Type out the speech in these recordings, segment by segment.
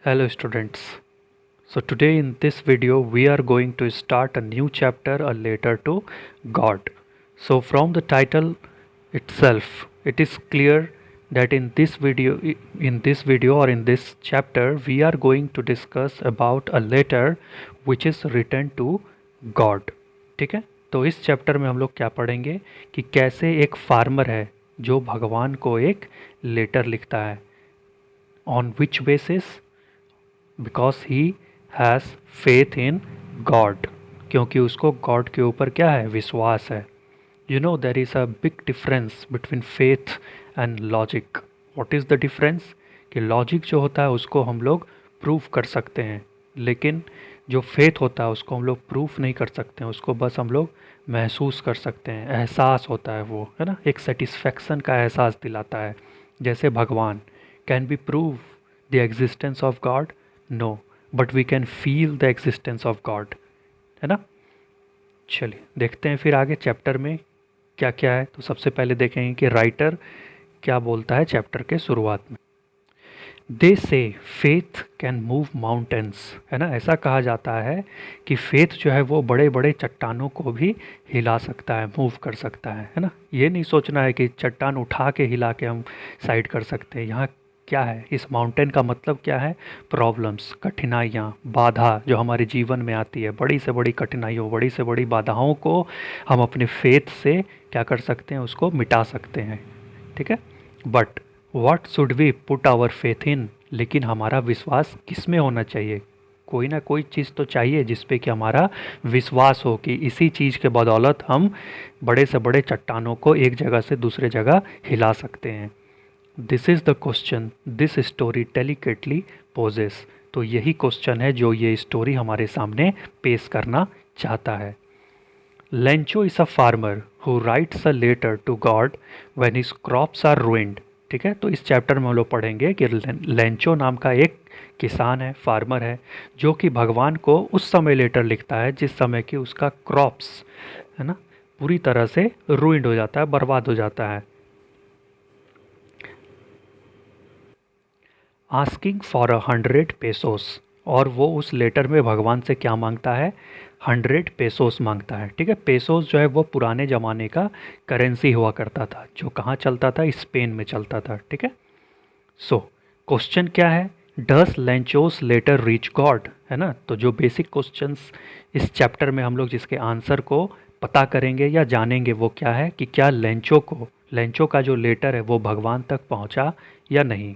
Hello students. So today in this video we are going to start a new chapter, a letter to God. So from the title itself it is clear that in this video or in this chapter we are going to discuss about a letter which is written to God. ठीक है, तो इस chapter में हम लोग क्या पढ़ेंगे कि कैसे एक फार्मर है जो भगवान को एक लेटर लिखता है. On which basis? Because he has faith in God, क्योंकि उसको गॉड के ऊपर क्या है, विश्वास है. You know there is a big difference between faith and logic. What is the difference? कि लॉजिक जो होता है उसको हम लोग प्रूव कर सकते हैं, लेकिन जो फेथ होता है उसको हम लोग प्रूफ नहीं कर सकते हैं, उसको बस हम लोग महसूस कर सकते हैं. एहसास होता है वो, है ना, एक सेटिस्फेक्शन का एहसास दिलाता है. जैसे भगवान, can be prove the existence of God? No, but we can feel the existence of God, है ना. चलिए देखते हैं फिर आगे चैप्टर में क्या क्या है. तो सबसे पहले देखेंगे कि राइटर क्या बोलता है चैप्टर के शुरुआत में. दे से फेथ कैन मूव माउंटेन्स, है ना. ऐसा कहा जाता है कि फेथ जो है वो बड़े बड़े चट्टानों को भी हिला सकता है, मूव कर सकता है ना. ये नहीं सोचना है कि चट्टान उठा के हिला के हम साइड कर सकते हैं. यहाँ क्या है, इस माउंटेन का मतलब क्या है? प्रॉब्लम्स, कठिनाइयाँ, बाधा जो हमारे जीवन में आती है, बड़ी से बड़ी कठिनाइयों, बड़ी से बड़ी बाधाओं को हम अपने फेथ से क्या कर सकते हैं, उसको मिटा सकते हैं. ठीक है, but what should we put our faith in? लेकिन हमारा विश्वास किस में होना चाहिए? कोई ना कोई चीज़ तो चाहिए जिस पे कि हमारा विश्वास हो कि इसी चीज़ के बदौलत हम बड़े से बड़े चट्टानों को एक जगह से दूसरे जगह हिला सकते हैं. This is the question this story delicately poses. तो यही क्वेश्चन है जो ये स्टोरी हमारे सामने पेश करना चाहता है. Lencho is a farmer who writes a letter to God when his crops are ruined. ठीक है, तो इस चैप्टर में हम लोग पढ़ेंगे कि लेंचो नाम का एक किसान है, फार्मर है, जो कि भगवान को उस समय लेटर लिखता है जिस समय कि उसका क्रॉप्स, है ना, पूरी तरह से ruined हो जाता है, बर्बाद हो जाता है. Asking for 100 pesos. और वो उस लेटर में भगवान से क्या मांगता है? 100 पेसोस मांगता है. ठीक है, पेसोस जो है वो पुराने ज़माने का करेंसी हुआ करता था, जो कहाँ चलता था? स्पेन में चलता था. ठीक है, सो क्वेश्चन क्या है? डस लेंचोस लेटर रीच गॉड, है ना. तो जो बेसिक क्वेश्चंस इस चैप्टर में हम लोग जिसके आंसर को पता करेंगे या जानेंगे वो क्या है कि क्या लेंचो का जो लेटर है वो भगवान तक पहुंचा या नहीं.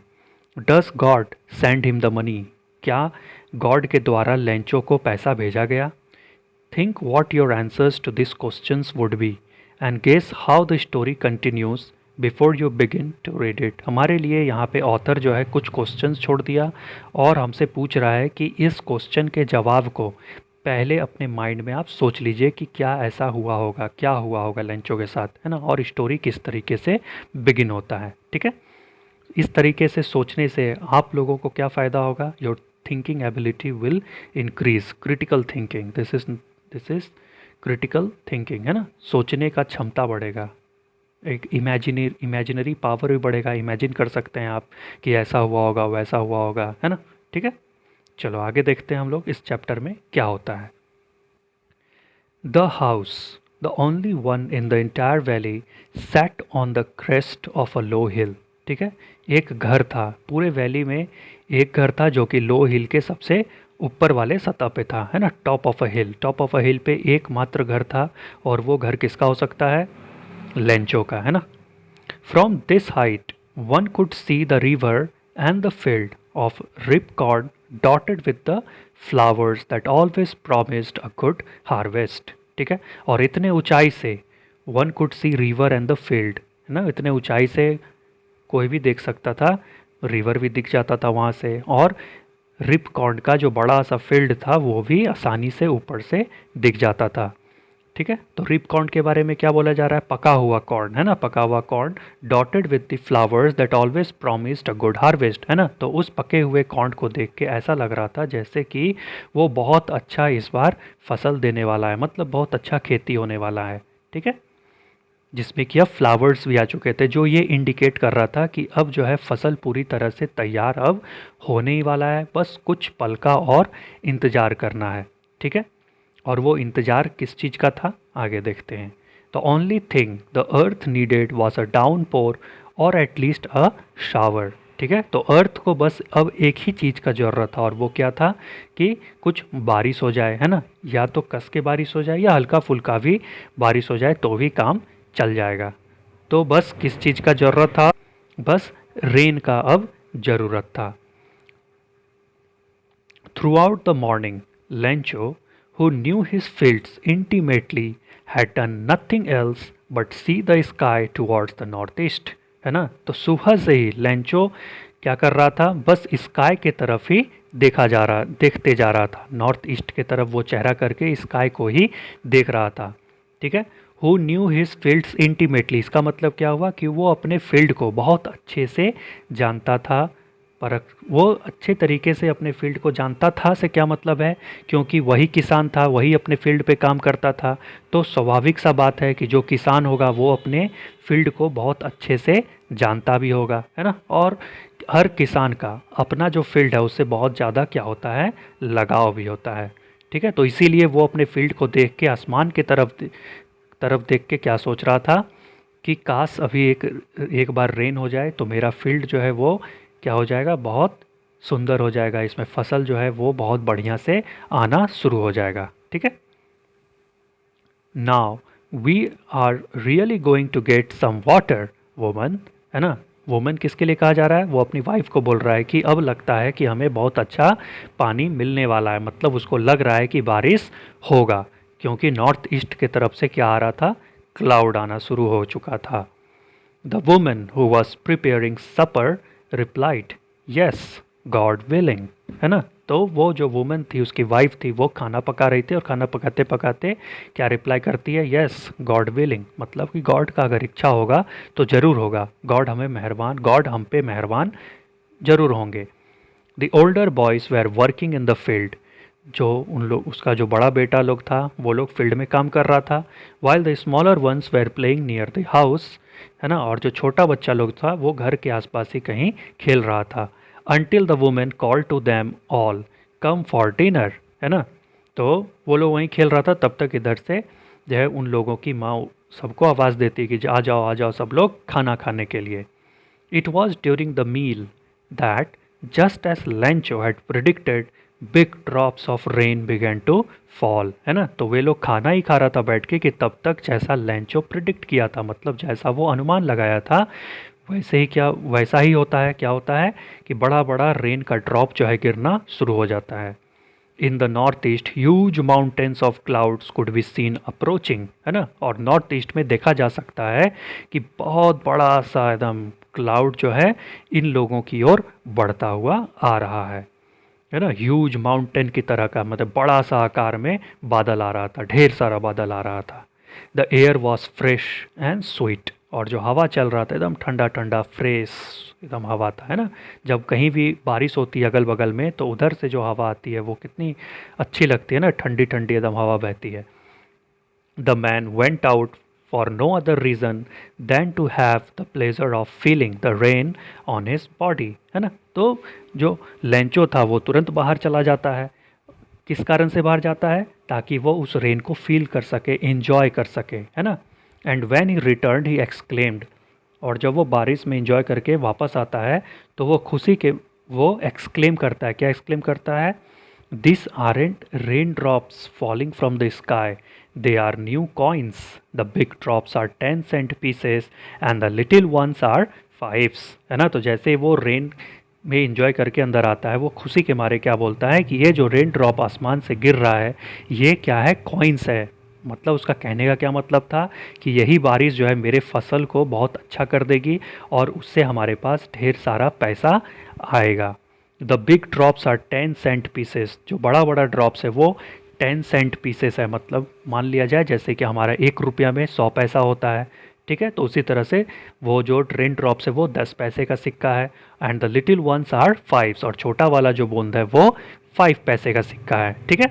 Does God send him the money? क्या गॉड के द्वारा लेंचो को पैसा भेजा गया? Think what your answers to this questions would be and guess how the story continues before you begin to read it. हमारे लिए यहाँ पे ऑथर जो है कुछ क्वेश्चंस छोड़ दिया और हमसे पूछ रहा है कि इस क्वेश्चन के जवाब को पहले अपने माइंड में आप सोच लीजिए कि क्या ऐसा हुआ होगा, क्या हुआ होगा लेंचो के साथ, है ना, और स्टोरी किस तरीके से बिगिन होता है. ठीक है, इस तरीके से सोचने से आप लोगों को क्या फ़ायदा होगा? Your thinking ability will increase. Critical thinking, this is critical thinking, है ना. सोचने का क्षमता बढ़ेगा, एक इमेजिनरी पावर भी बढ़ेगा. इमेजिन कर सकते हैं आप कि ऐसा हुआ होगा, वैसा हुआ होगा, है ना. ठीक है, चलो आगे देखते हैं हम लोग इस चैप्टर में क्या होता है. The house, the only one in the entire valley, sat on the crest of a low hill. ठीक है, एक घर था पूरे वैली में, एक घर था जो कि लो हिल के सबसे ऊपर वाले सतह पे था, है ना, top of a hill. Top of a hill पे एकमात्र घर था, और वो घर किसका हो सकता है? लेंचो का, है ना. From this height one could see the river and the field of ripe corn dotted with the flowers that always promised a good harvest. ठीक है, और इतने ऊंचाई से one could see river and the field, है ना, इतने ऊंचाई से कोई भी देख सकता था, रिवर भी दिख जाता था वहाँ से, और रिप कॉर्न का जो बड़ा सा फील्ड था वो भी आसानी से ऊपर से दिख जाता था. ठीक है, तो रिप कॉर्न के बारे में क्या बोला जा रहा है? पका हुआ कॉर्न, है ना, पका हुआ corn dotted with the flowers that always promised a good harvest, है ना. तो उस पके हुए कॉर्न को देख के ऐसा लग रहा था जैसे कि वो बहुत अच्छा इस बार फसल देने वाला है, मतलब बहुत अच्छा खेती होने वाला है. ठीक है, जिसमें कि अब फ्लावर्स भी आ चुके थे, जो ये इंडिकेट कर रहा था कि अब जो है फसल पूरी तरह से तैयार अब होने ही वाला है, बस कुछ पल का और इंतज़ार करना है। ठीक है, और वो इंतज़ार किस चीज़ का था आगे देखते हैं। The only thing the earth needed was a downpour or at least a shower. ठीक है, तो अर्थ को बस अब एक ही चीज़ का ज़रूरत था, और वो क्या था कि कुछ बारिश हो जाए, है ना, या तो कस के बारिश हो जाए या हल्का फुल्का भी बारिश हो जाए तो भी काम चल जाएगा। तो बस किस चीज़ का ज़रूरत था, बस रेन का अब ज़रूरत था। Throughout the morning, Lencho, who knew his fields intimately, had done nothing else but see the sky towards the northeast. है ना, तो सुबह से ही लेंचो क्या कर रहा था, बस स्काई के तरफ ही देखते जा रहा था, नॉर्थ ईस्ट के तरफ वो चेहरा करके स्काई को ही देख रहा था। ठीक है, who knew his fields intimately, इसका मतलब क्या हुआ कि वो अपने फील्ड को बहुत अच्छे से जानता था। पर वो अच्छे तरीके से अपने फील्ड को जानता था से क्या मतलब है, क्योंकि वही किसान था, वही अपने फील्ड पे काम करता था, तो स्वाभाविक सा बात है कि जो किसान होगा वो अपने फील्ड को बहुत अच्छे से जानता भी होगा, है ना। और हर किसान का अपना जो फील्ड है उससे बहुत ज़्यादा क्या होता है, लगाव भी होता है। ठीक है, तो इसीलिए वो अपने फील्ड को देख के आसमान की तरफ देख के क्या सोच रहा था कि काश अभी एक बार रेन हो जाए तो मेरा फील्ड जो है वो क्या हो जाएगा, बहुत सुंदर हो जाएगा, इसमें फसल जो है वो बहुत बढ़िया से आना शुरू हो जाएगा। ठीक है, now we are really going to get some water woman, है ना। वुमन किसके लिए कहा जा रहा है, वो अपनी वाइफ को बोल रहा है कि अब लगता है कि हमें बहुत अच्छा पानी मिलने वाला है, मतलब उसको लग रहा है कि बारिश होगा, क्योंकि नॉर्थ ईस्ट की तरफ से क्या आ रहा था, क्लाउड आना शुरू हो चुका था। The woman who was preparing supper replied yes God willing, है ना। तो वो जो वुमन थी, उसकी वाइफ थी, वो खाना पका रही थी, और खाना पकाते पकाते क्या रिप्लाई करती है, यस गॉड विलिंग, मतलब कि गॉड का अगर इच्छा होगा तो ज़रूर होगा, गॉड हम पे मेहरबान ज़रूर होंगे। The older boys where working in the field, जो उन लोग, उसका जो बड़ा बेटा लोग था वो लोग फील्ड में काम कर रहा था, while the smaller ones were playing near the house, है ना, और जो छोटा बच्चा लोग था वो घर के आसपास ही कहीं खेल रहा था। Until the women call to them all come for dinner, है ना, तो वो लोग वहीं खेल रहा था, तब तक इधर से जो है उन लोगों की माँ सबको आवाज़ देती कि आ जाओ सब लोग खाना खाने के लिए। It was during the meal that just as Lencho had predicted big drops of rain began to fall, है ना, तो वे लोग खाना ही खा रहा था बैठ के कि तब तक जैसा लेंचो प्रिडिक्ट किया था, मतलब जैसा वो अनुमान लगाया था वैसा ही होता है। क्या होता है कि बड़ा बड़ा रेन का ड्रॉप जो है गिरना शुरू हो जाता है। In the north east huge mountains of clouds could be seen approaching, है ना, और नॉर्थ ईस्ट में देखा जा सकता है कि बहुत बड़ा सा एकदम क्लाउड जो है इन लोगों की ओर बढ़ता हुआ आ रहा है ना। ह्यूज माउंटेन की तरह का, मतलब बड़ा सा आकार में बादल आ रहा था, ढेर सारा बादल आ रहा था। The air was fresh and sweet, और जो हवा चल रहा था एकदम ठंडा ठंडा फ्रेश एकदम हवा था, है ना। जब कहीं भी बारिश होती है अगल बगल में तो उधर से जो हवा आती है वो कितनी अच्छी लगती है ना, ठंडी ठंडी एकदम हवा बहती है। The man went out for no other reason than to have the pleasure of feeling the rain on his body, है ना। तो जो लेंचो था वो तुरंत बाहर चला जाता है, किस कारण से बाहर जाता है, ताकि वो उस रेन को फील कर सके, एंजॉय कर सके, है ना। And when he returned he exclaimed, और जब वो बारिश में एंजॉय करके वापस आता है तो वो खुशी के वो एक्सक्लेम करता है, क्या एक्सक्लेम करता है, this aren't rain drops falling from the sky, they are new coins, the big drops are 10 cent pieces and the little ones are fives, है ना। तो जैसे वो रेन में एंजॉय करके अंदर आता है, वो खुशी के मारे क्या बोलता है कि ये जो रेन ड्रॉप आसमान से गिर रहा है ये क्या है, कॉइन्स है। मतलब उसका कहने का क्या मतलब था कि यही बारिश जो है मेरे फसल को बहुत अच्छा कर देगी और उससे हमारे पास ढेर सारा पैसा आएगा। The big drops are 10 cent pieces, जो बड़ा बड़ा ड्रॉप्स है वो 10 cent पीसेस है, मतलब मान लिया जाए जैसे कि हमारा 1 रुपया में 100 पैसा होता है, ठीक है, तो उसी तरह से वो जो रेन ड्रॉप्स है वो 10 पैसे का सिक्का है। And the little ones are fives, और छोटा वाला जो बूंद है वो 5 पैसे का सिक्का है, ठीक है।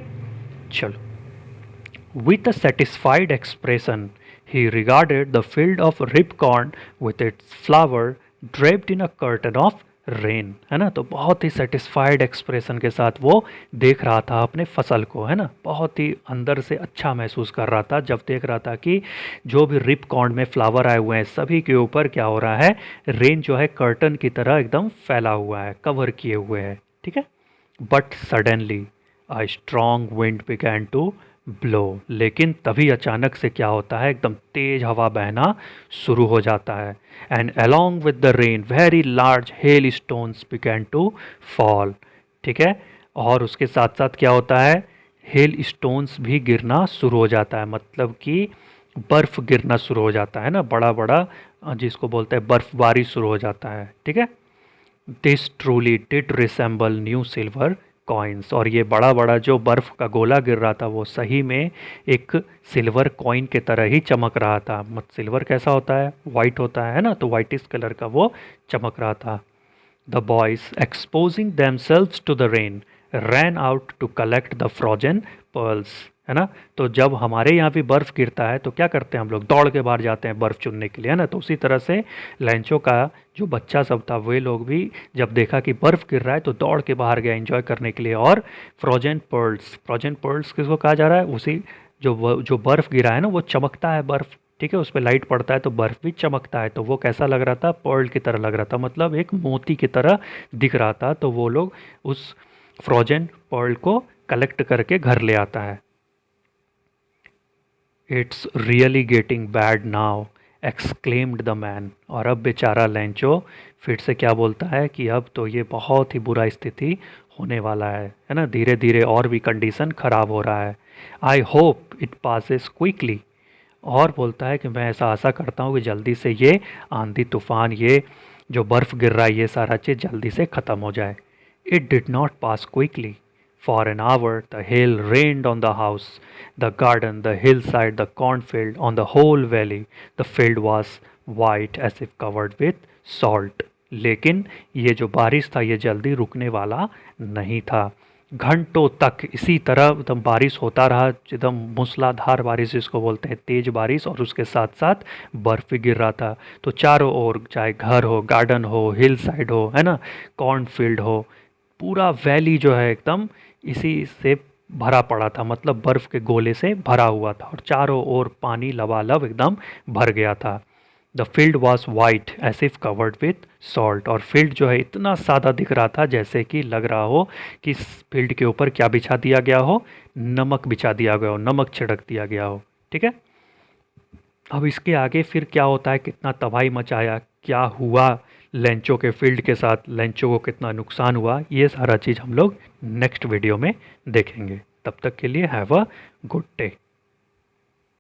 चलो, with a satisfied expression He regarded the field of ripe corn with its flower draped in a curtain of rain, है ना। तो बहुत ही सेटिस्फाइड एक्सप्रेशन के साथ वो देख रहा था अपने फसल को, है ना। बहुत ही अंदर से अच्छा महसूस कर रहा था जब देख रहा था कि जो भी रिप कॉर्न में फ्लावर आए हुए हैं सभी के ऊपर क्या हो रहा है, रेन जो है कर्टन की तरह एकदम फैला हुआ है, कवर किए हुए है, ठीक है। But suddenly a strong wind began to blow, लेकिन तभी अचानक से क्या होता है, एकदम तेज हवा बहना शुरू हो जाता है। And along with the rain very large hail stones began to fall, ठीक है। और उसके साथ साथ क्या होता है, हेल स्टोन्स भी गिरना शुरू हो जाता है, मतलब कि बर्फ़ गिरना शुरू हो जाता है ना, बड़ा बड़ा जिसको बोलते हैं बर्फबारी शुरू हो जाता है, ठीक है। This truly did resemble new silver coins, और ये बड़ा बड़ा जो बर्फ़ का गोला गिर रहा था वो सही में एक सिल्वर कॉइन के तरह ही चमक रहा था। मत सिल्वर कैसा होता है, वाइट होता है ना, तो वाइटिश कलर का वो चमक रहा था। The boys exposing themselves to the rain ran out to collect the frozen pearls, है ना। तो जब हमारे यहाँ भी बर्फ़ गिरता है तो क्या करते हैं हम लोग, दौड़ के बाहर जाते हैं बर्फ़ चुनने के लिए, है ना। तो उसी तरह से लैंचो का जो बच्चा सब था वे लोग भी जब देखा कि बर्फ़ गिर रहा है तो दौड़ के बाहर गया एंजॉय करने के लिए। और फ्रोजन पर्ल्स किसको कहा जा रहा है, उसी जो बर्फ़ गिरा है ना वो चमकता है बर्फ़, ठीक है, उस पर लाइट पड़ता है तो बर्फ़ भी चमकता है। तो वो कैसा लग रहा था, पर्ल की तरह लग रहा था, मतलब एक मोती की तरह दिख रहा था। तो वो लोग उस फ्रोजन पर्ल को कलेक्ट करके घर ले आता है। It's really getting bad now exclaimed the man, और अब बेचारा लैंचो फिर से क्या बोलता है कि अब तो ये बहुत ही बुरा स्थिति होने वाला है ना, धीरे धीरे और भी कंडीशन ख़राब हो रहा है। I hope it passes quickly, और बोलता है कि मैं ऐसा आशा करता हूँ कि जल्दी से ये आंधी तूफान, ये जो बर्फ़ गिर रहा है, ये सारा चीज़ जल्दी से ख़त्म हो जाए। It did not pass quickly. For an hour the hail rained on the house, the garden, the hillside, the cornfield, on the whole valley. The field was white as if covered with salt. लेकिन ये जो बारिश था ये जल्दी रुकने वाला नहीं था। घंटों तक इसी तरह एकदम बारिश होता रहा, एकदम मूसलाधार बारिश जिसको बोलते हैं, तेज बारिश, और उसके साथ साथ बर्फ़ भी गिर रहा था। तो चारों ओर चाहे घर हो, गार्डन हो, हिल साइड हो, है ना, कॉर्नफील्ड हो, पूरा वैली जो है एकदम इसी से भरा पड़ा था, मतलब बर्फ़ के गोले से भरा हुआ था, और चारों ओर पानी लबालब एकदम भर गया था। The field was white as if covered with salt, और फील्ड जो है इतना सादा दिख रहा था जैसे कि लग रहा हो कि इस फील्ड के ऊपर क्या बिछा दिया गया हो, नमक बिछा दिया गया हो, नमक छिड़क दिया गया हो, ठीक है। अब इसके आगे फिर क्या होता है, कितना तबाही मचाया, क्या हुआ लेंचो के फील्ड के साथ, लेंचो को कितना नुकसान हुआ, ये सारा चीज़ हम लोग नेक्स्ट वीडियो में देखेंगे। तब तक के लिए हैव अ गुड डे।